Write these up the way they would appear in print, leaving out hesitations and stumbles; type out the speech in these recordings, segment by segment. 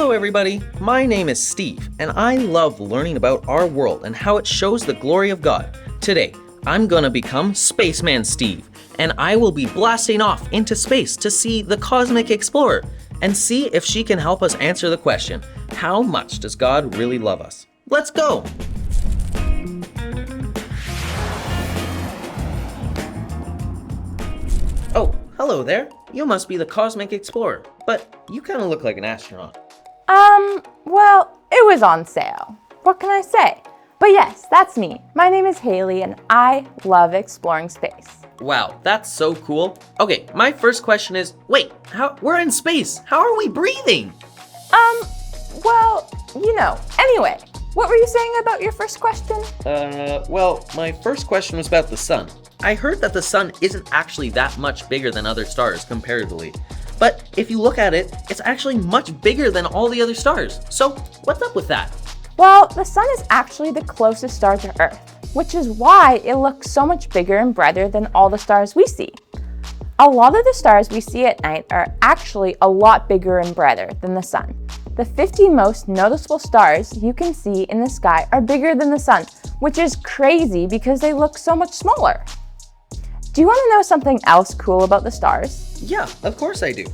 Hello everybody, my name is Steve, and I love learning about our world and how it shows the glory of God. Today, I'm gonna become Spaceman Steve, and I will be blasting off into space to see the Cosmic Explorer and see if she can help us answer the question, how much does God really love us? Let's go! Oh, hello there. You must be the Cosmic Explorer, but you kind of look like an astronaut. Well, it was on sale. What can I say? But yes, that's me. My name is Haley, and I love exploring space. Wow, that's so cool. Okay, my first question is, wait, we're in space. How are we breathing? Well, anyway, what were you saying about your first question? Well, my first question was about the sun. I heard that the sun isn't actually that much bigger than other stars comparatively. But if you look at it, it's actually much bigger than all the other stars. So what's up with that? Well, the sun is actually the closest star to Earth, which is why it looks so much bigger and brighter than all the stars we see. A lot of the stars we see at night are actually a lot bigger and brighter than the sun. The 50 most noticeable stars you can see in the sky are bigger than the sun, which is crazy because they look so much smaller. Do you want to know something else cool about the stars? Yeah, of course I do.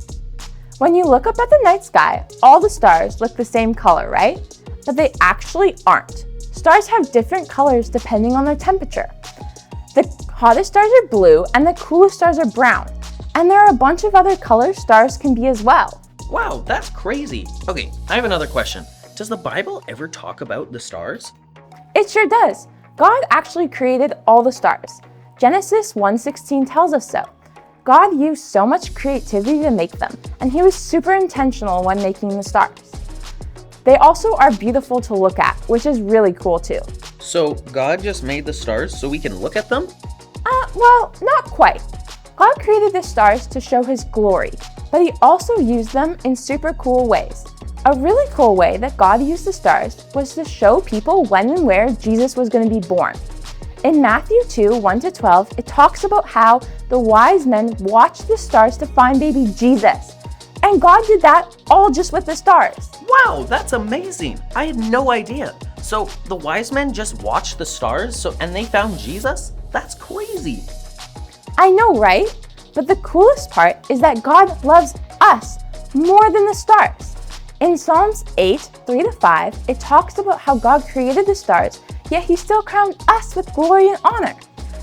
When you look up at the night sky, all the stars look the same color, right? But they actually aren't. Stars have different colors depending on their temperature. The hottest stars are blue and the coolest stars are brown. And there are a bunch of other colors stars can be as well. Wow, that's crazy. Okay, I have another question. Does the Bible ever talk about the stars? It sure does. God actually created all the stars. Genesis 1:16 tells us so. God used so much creativity to make them, and he was super intentional when making the stars. They also are beautiful to look at, which is really cool too. So God just made the stars so we can look at them? Well, not quite. God created the stars to show his glory, but he also used them in super cool ways. A really cool way that God used the stars was to show people when and where Jesus was going to be born. In Matthew 2:1-12, it talks about how the wise men watched the stars to find baby Jesus. And God did that all just with the stars. Wow, that's amazing. I had no idea. So the wise men just watched the stars and they found Jesus? That's crazy. I know, right? But the coolest part is that God loves us more than the stars. In Psalms 8:3-5, it talks about how God created the stars, yet he still crowned us with glory and honor.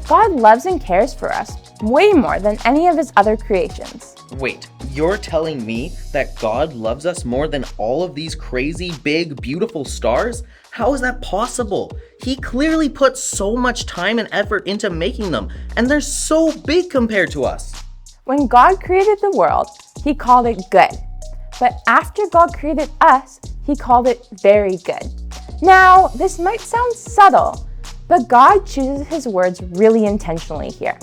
God loves and cares for us way more than any of his other creations. Wait, you're telling me that God loves us more than all of these crazy, big, beautiful stars? How is that possible? He clearly put so much time and effort into making them, and they're so big compared to us. When God created the world, he called it good. But after God created us, he called it very good. Now, this might sound subtle, but God chooses his words really intentionally here.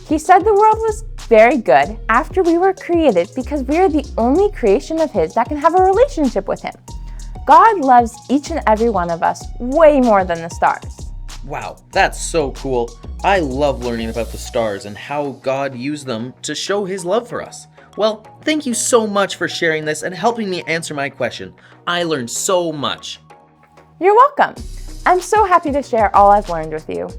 He said the world was very good after we were created because we are the only creation of his that can have a relationship with him. God loves each and every one of us way more than the stars. Wow, that's so cool. I love learning about the stars and how God used them to show his love for us. Well, thank you so much for sharing this and helping me answer my question. I learned so much. You're welcome. I'm so happy to share all I've learned with you.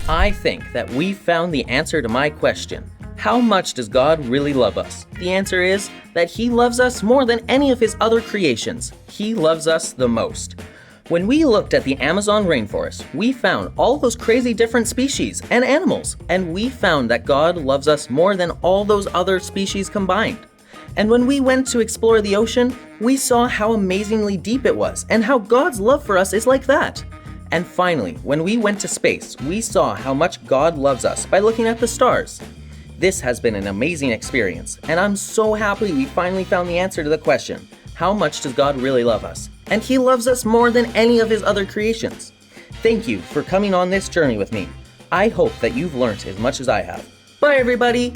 I think that we found the answer to my question. How much does God really love us? The answer is that he loves us more than any of his other creations. He loves us the most. When we looked at the Amazon rainforest, we found all those crazy different species and animals, and we found that God loves us more than all those other species combined. And when we went to explore the ocean, we saw how amazingly deep it was and how God's love for us is like that. And finally, when we went to space, we saw how much God loves us by looking at the stars. This has been an amazing experience, and I'm so happy we finally found the answer to the question, how much does God really love us? And he loves us more than any of his other creations. Thank you for coming on this journey with me. I hope that you've learned as much as I have. Bye, everybody!